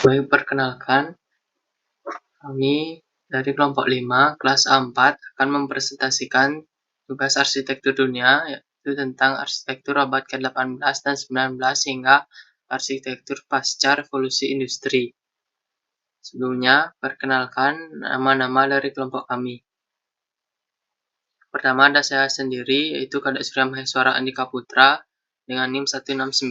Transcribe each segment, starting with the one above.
Baik, perkenalkan, kami dari kelompok 5, kelas A4 akan mempresentasikan tugas arsitektur dunia, yaitu tentang arsitektur abad ke-18 dan 19 hingga arsitektur pasca revolusi industri. Sebelumnya, perkenalkan nama-nama dari kelompok kami. Pertama ada saya sendiri, yaitu Kadek Surya Maheswara Andika Putra dengan NIM 169.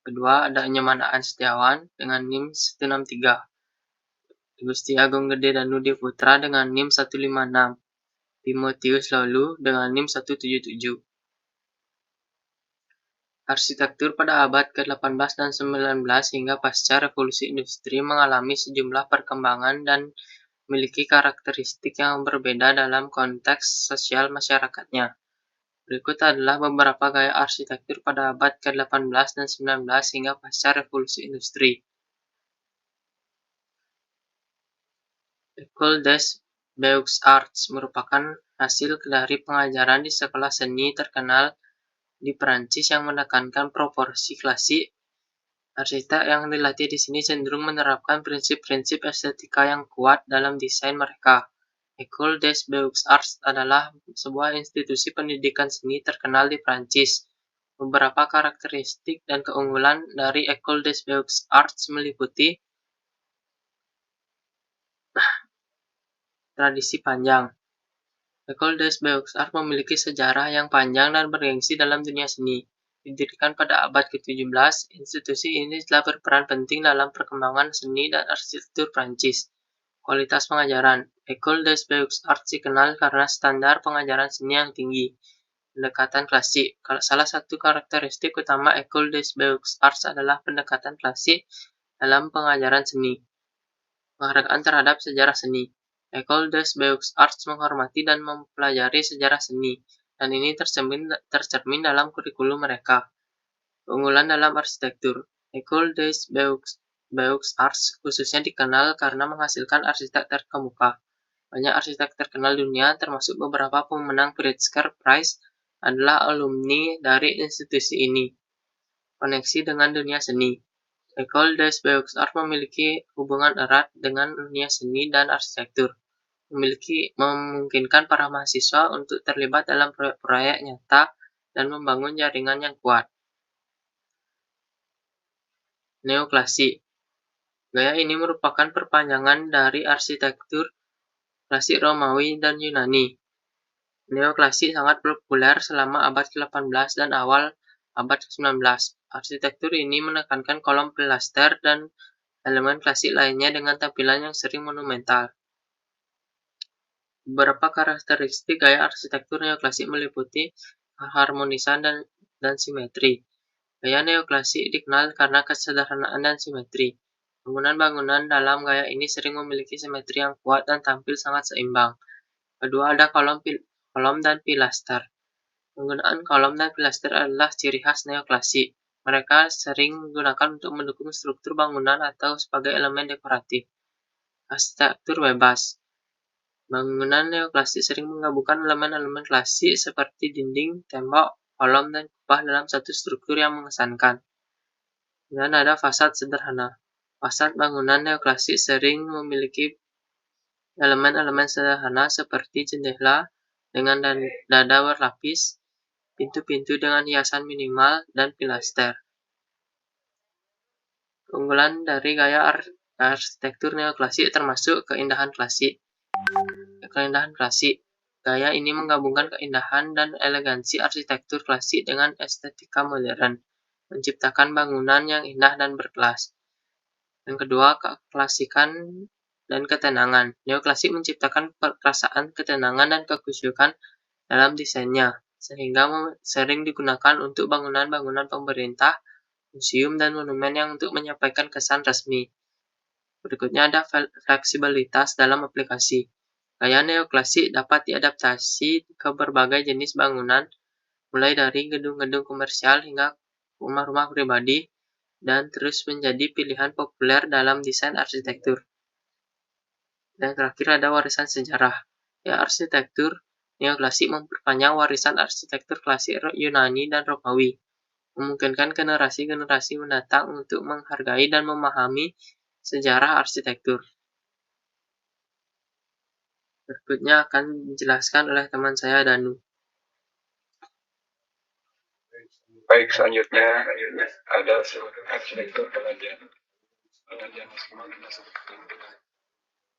Kedua ada Nyamanaan Setiawan dengan NIM 163. Gusti Agung Gede Danudi Putra dengan NIM 156. Timotius Laulu dengan NIM 177. Arsitektur pada abad ke-18 dan 19 hingga pasca revolusi industri mengalami sejumlah perkembangan dan memiliki karakteristik yang berbeda dalam konteks sosial masyarakatnya. Berikut adalah beberapa gaya arsitektur pada abad ke-18 dan 19 hingga pasca revolusi industri. École des Beaux-Arts merupakan hasil dari pengajaran di sekolah seni terkenal di Perancis yang menekankan proporsi klasik. Arsitek yang dilatih di sini cenderung menerapkan prinsip-prinsip estetika yang kuat dalam desain mereka. École des Beaux-Arts adalah sebuah institusi pendidikan seni terkenal di Perancis. Beberapa karakteristik dan keunggulan dari École des Beaux-Arts meliputi tradisi panjang. École des Beaux-Arts memiliki sejarah yang panjang dan bergengsi dalam dunia seni. Didirikan pada abad ke-17, institusi ini telah berperan penting dalam perkembangan seni dan arsitektur Prancis. Kualitas pengajaran. École des Beaux-Arts dikenal karena standar pengajaran seni yang tinggi. Pendekatan klasik. Salah satu karakteristik utama École des Beaux-Arts adalah pendekatan klasik dalam pengajaran seni. Penghargaan terhadap sejarah seni. École des Beaux-Arts menghormati dan mempelajari sejarah seni, dan ini tercermin dalam kurikulum mereka. Keunggulan dalam arsitektur. École des Beaux-Arts khususnya dikenal karena menghasilkan arsitek terkemuka. Banyak arsitek terkenal dunia, termasuk beberapa pemenang Pritzker Prize, adalah alumni dari institusi ini. Koneksi dengan dunia seni. École des Beaux-Arts memiliki hubungan erat dengan dunia seni dan arsitektur. Memungkinkan para mahasiswa untuk terlibat dalam proyek-proyek nyata dan membangun jaringan yang kuat. Neoklasik. Gaya ini merupakan perpanjangan dari arsitektur klasik Romawi dan Yunani. Neoklasik sangat populer selama abad ke-18 dan awal abad ke-19. Arsitektur ini menekankan kolom pilaster dan elemen klasik lainnya dengan tampilan yang sering monumental. Beberapa karakteristik gaya arsitektur neoklasik meliputi keharmonisan dan simetri. Gaya neoklasik dikenal karena kesederhanaan dan simetri. Bangunan-bangunan dalam gaya ini sering memiliki simetri yang kuat dan tampil sangat seimbang. Kedua ada kolom dan pilaster. Penggunaan kolom dan pilaster adalah ciri khas neoklasik. Mereka sering digunakan untuk mendukung struktur bangunan atau sebagai elemen dekoratif. Arsitektur bebas. Bangunan neoklasik sering menggabungkan elemen-elemen klasik seperti dinding, tembok, kolom, dan kubah dalam satu struktur yang mengesankan. Dan ada fasad sederhana. Fasad bangunan neoklasik sering memiliki elemen-elemen sederhana seperti jendela dengan dada berlapis, pintu-pintu dengan hiasan minimal, dan pilaster. Keunggulan dari gaya arsitektur neoklasik termasuk keindahan klasik. Gaya ini menggabungkan keindahan dan elegansi arsitektur klasik dengan estetika modern, menciptakan bangunan yang indah dan berkelas. Yang kedua, keklasikan dan ketenangan. Neoklasik menciptakan perasaan ketenangan dan kekhusyukan dalam desainnya, sehingga sering digunakan untuk bangunan-bangunan pemerintah, museum, dan monumen yang untuk menyampaikan kesan resmi. Berikutnya ada fleksibilitas dalam aplikasi. Gaya neoklasik dapat diadaptasi ke berbagai jenis bangunan, mulai dari gedung-gedung komersial hingga rumah-rumah pribadi, dan terus menjadi pilihan populer dalam desain arsitektur. Dan terakhir ada warisan sejarah. Ya, arsitektur neoklasik memperpanjang warisan arsitektur klasik Yunani dan Romawi, memungkinkan generasi-generasi mendatang untuk menghargai dan memahami Sejarah arsitektur. Berikutnya akan dijelaskan oleh teman saya Danu. Baik, selanjutnya ada arsitektur pengajian. Pengajian semua kita sebutkan dengan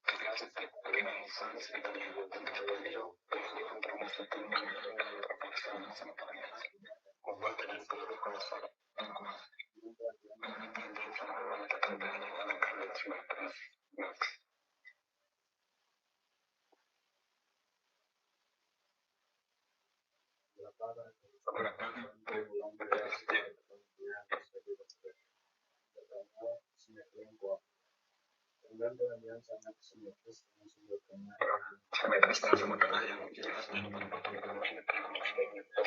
arsitek Renaissance Italia tentang beliau kemudian termasukkan dalam perpaduan sama ubah dengan seluruh masalah kemudian sama mengatakan banyak anak dan sebatas. Simetris dan sumber daya yang jelas dan berpotong pemain kolom yang sering digunakan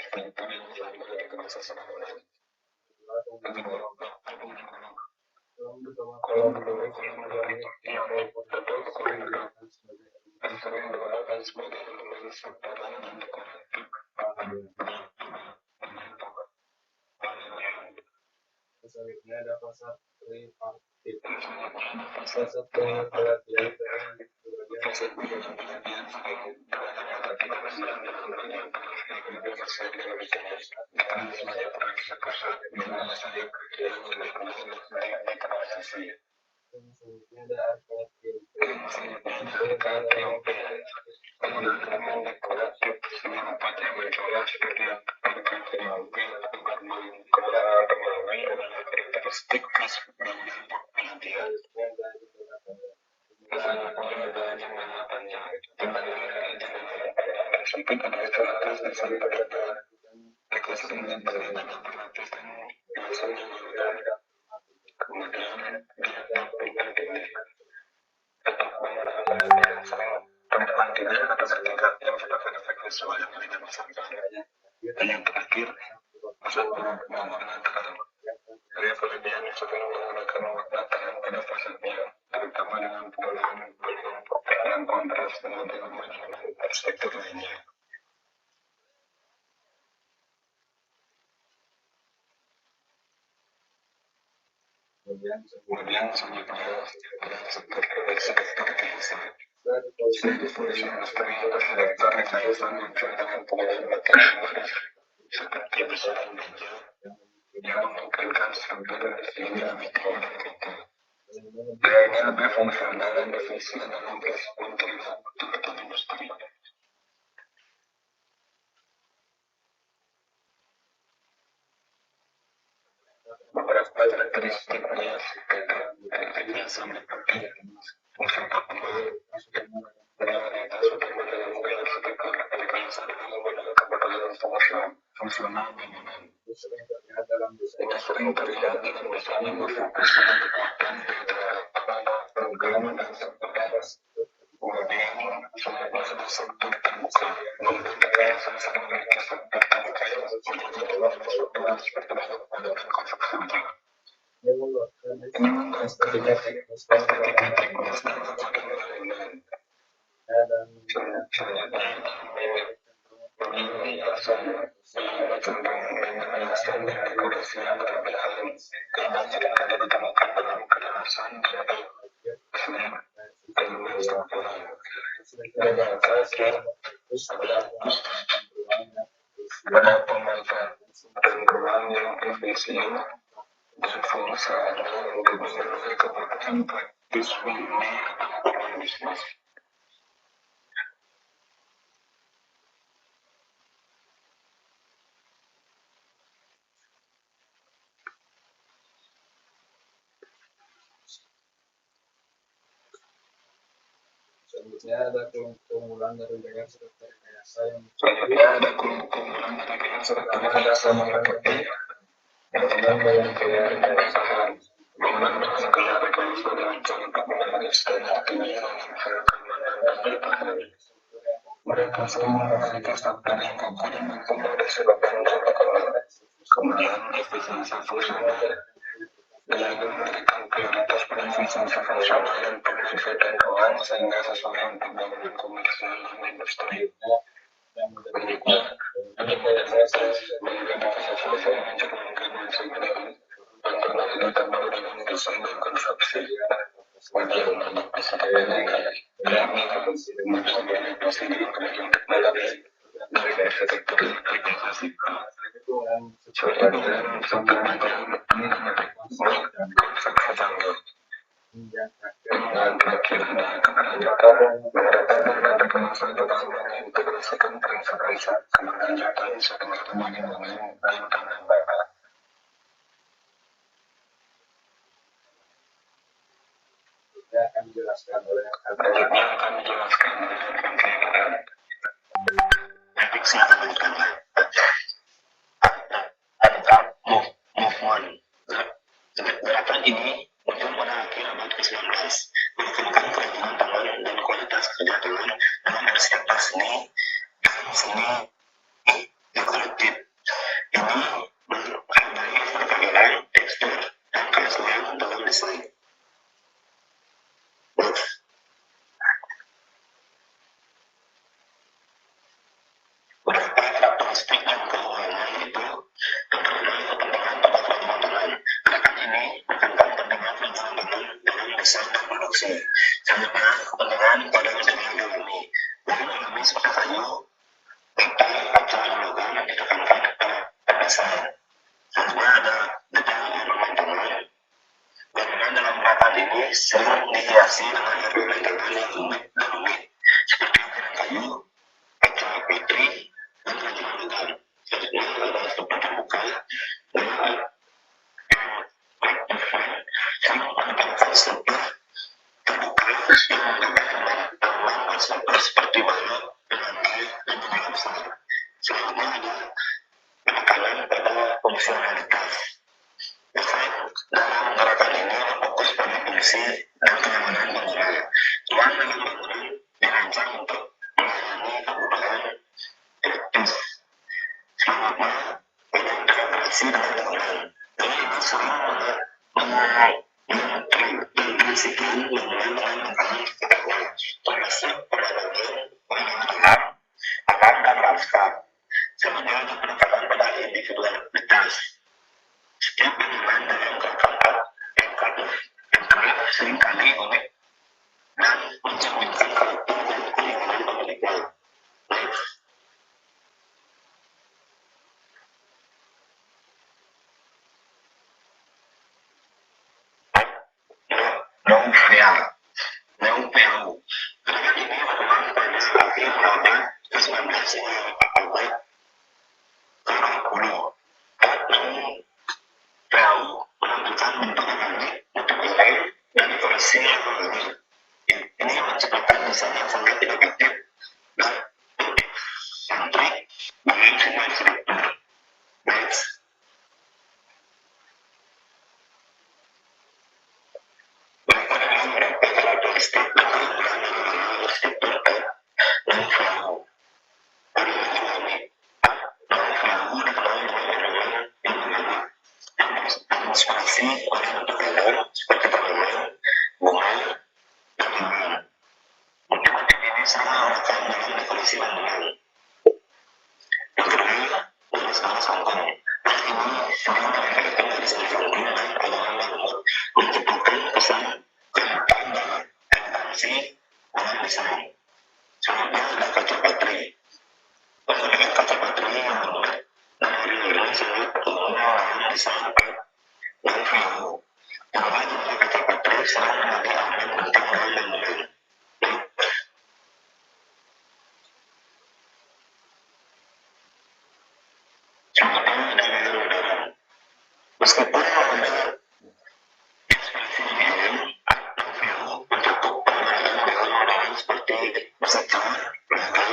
sebagai pemain struktural dan dekoratif. Selanjutnya ada fasad tripartit. Fasad pengertian fasad pengertian selanjutnya ada penggunaan dekoratif serupa yang mencoba seperti arka triumphal atau gerbang kemenangan Romawi adalah karakteristik khas bangunan penantian. Pengadaan jembatan panjang sempit ada ke atas dan sampai pada ekosistem dan pengadaan aparatus dan biasanya kemudian dianggap tinggi atau pengadaan yang sering tempat tidur atau bertingkat yang menyebabkan efek visual yang tidak masyarakat. Dan yang terakhir, pusat pembangunan terkadang area kelebihan yang sering menggunakan warna terang pada fasadnya, terutama dengan penggunaan volume putih dan kontras dengan elemen arsitektur lainnya. Kemudian selanjutnya arsitektur biasa. Fungsi industri arsitektur rekayasa muncul dengan penggunaan material baris seperti besaran meja yang memungkinkan struktur sehingga lebih tinggi dan kokoh. Gayanya lebih fungsional dan efisien dalam memperlihat tuntutan industri. Beberapa karakteristik dari arsitektur biasa meliputi fungsi utama, prioritas utama dalam gaya arsitektur rekayasa dalam menggunakan keberadaan fungsional bangunan. Ini sering terlihat dalam desain berfokus pada kekuatan program dan struktur. Kemudian pada struktur terbuka, bangunan rekayasa sering memiliki struktur terbuka yang menjadi struktur seperti bangunan dan konstruksi utama. Ini menghasilkan estetik teknis dan kekuatan bangunan. Ini cenderung menghasilkan dekorasi yang berlebihan karena seringkali ditemukan dalam kedalaman dan elemen struktural. Dan yang terakhir ada pemanfaatan ruang yang efisien dan fungsional untuk memenuhi kebutuhan praktis huni atau bisnis. Selanjutnya ada keunggulan dari gaya arsitektur rekayasa yang meliputi bangunan dengan gaya rekayasa bangunan dengan gaya rekayasa dirancang untuk memenuhi standar tinggi dan menghasilkan manfaat dan bertahan. Mereka sering memiliki struktur yang kokoh dan mampu mengatasi beban dan tekanan. Kemudian efisiensi fungsional. Gaya memberikan prioritas pada efisiensi fungsional dan pemanfaatan ruang sehingga sesuai untuk bangunan komersial dan industri. Berikutnya, ada modernisasi. Modernisasi mencerminkan masa depan dan teknologi terbaru dalam desain dan konstruksi. Dan terakhir ada kebijakan integrasikan periksa kebijakan sebagai pertemuan yang lain akan dijelaskan oleh Etik siapa movement. Gerakan ini muncul pada akhir abad ke-19 menekankan kerajinan tangan dan kualitas kerja tangan dalam sektor seni dan seni dekoratif. Ini menghargai perkembangan tekstur dan keaslian dalam desain. Beberapa karakteristik dan keuangan itu memperoleh kepentingan pada kerajinan tangan. Gerakan ini menekankan kepentingan kerajinan tangan dalam desain dan produksi. Selanjutnya, kepentingan pada material alami. Bahan alami seperti kayu, metal, atau logam ditekankan pada desain. Selanjutnya ada detail ornamen tangan. Bangunan dalam gerakan ini sering dihiasi dengan ornamen tangan yang unik dan rumit, seperti ukiran kayu, kaca putri, dan kerajinan logam. Selanjutnya ada struktur terbuka, dengan sering menekankan struktur terbuka yang menggunakan bahan konstruktor seperti balok, lantai, dan benang besar. Selanjutnya ada penekanan pada fungsionalitas. Desain dalam gerakan ini fokus pada fungsi dan kenyamanan bangunan. Ruang dalam bangunan dirancang untuk melayani kebutuhan elektis. Selanjutnya, ada integrasi dengan bangunan. Jadi ini sering mengintegrasikan bangunan dengan makanan sekitarnya, termasuk perdagangan, penanaman, alam, dan lanskap. Selanjutnya ada penekanan pada individualitas. Setiap bangunan dalam gerakan enkrave seringkali unik dan mencerminkan karakter dan keinginan pemiliknya. Neopel. Gerakan ini berkembang pada akhir abad ke-19 hingga abad ke-20. Neopel menampilkan bentuk organik, bentuk goreng, dan dekorasi yang alami. Ini menciptakan desain yang sangat inovatif dan eksentrik dalam semua struktur. Next. Mereka adalah beberapa karakteristik dan keunggulan dalam arsitektur Neopel. Ornamen alami. Neopel dikenal dengan ornamen yang alami yang menginspirasi oleh bentuk alam seperti tanaman, bunga, dan hewan. Motif-motif ini sering digunakan dalam dekorasi bangunan. Yang kedua, garis-garis panggung. Hal ini sering menempelkan garis-garis panggung dan potongan bangunan, menciptakan kesan kehebataan dan elegansi dalam desain. Selanjutnya ada kaca patri. Penggunaan kaca patri yang rumit dan warna-warni sangat umum dalam desain Neopel. Penggunaan jumlah kaca patri sering menjadi elemen penting dalam bangunan. Selanjutnya ada gaya modern. Meskipun mengandung inspirasi dari alam, Neopel mencakup penggunaan gaya modern seperti bersejar, logam,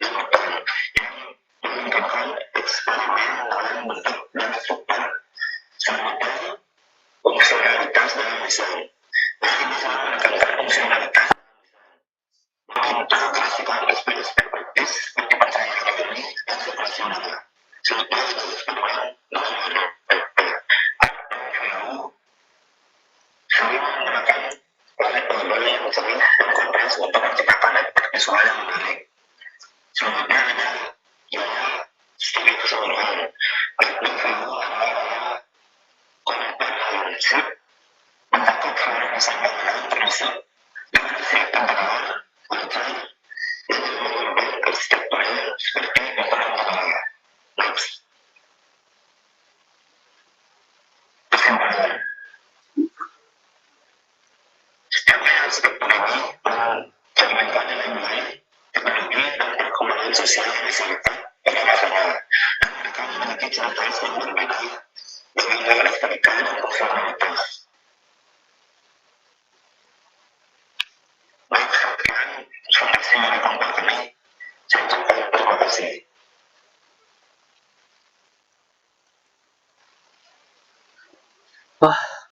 dan beton yang memungkinkan eksperimen dalam bentuk dan struktur. Selanjutnya, fungsionalitas dalam desain. Hal ini sering menekankan fungsionalitas mengintegrasikan aspek-aspek praktis seperti pencahayaan alami dan operasional. Selanjutnya ada eksperimen dalam warna. Neopel sering menggunakan palet warna yang cerah dan kontras untuk menciptakan efek visual yang menarik. Selanjutnya ada gaya studi keseluruhan. Neopel adalah gaya komprehensif mencakup seluruh desain bangunan termasuk sosial masyarakat internasional. Mereka memiliki cara yang berbeda dengan pendidikan dan usaha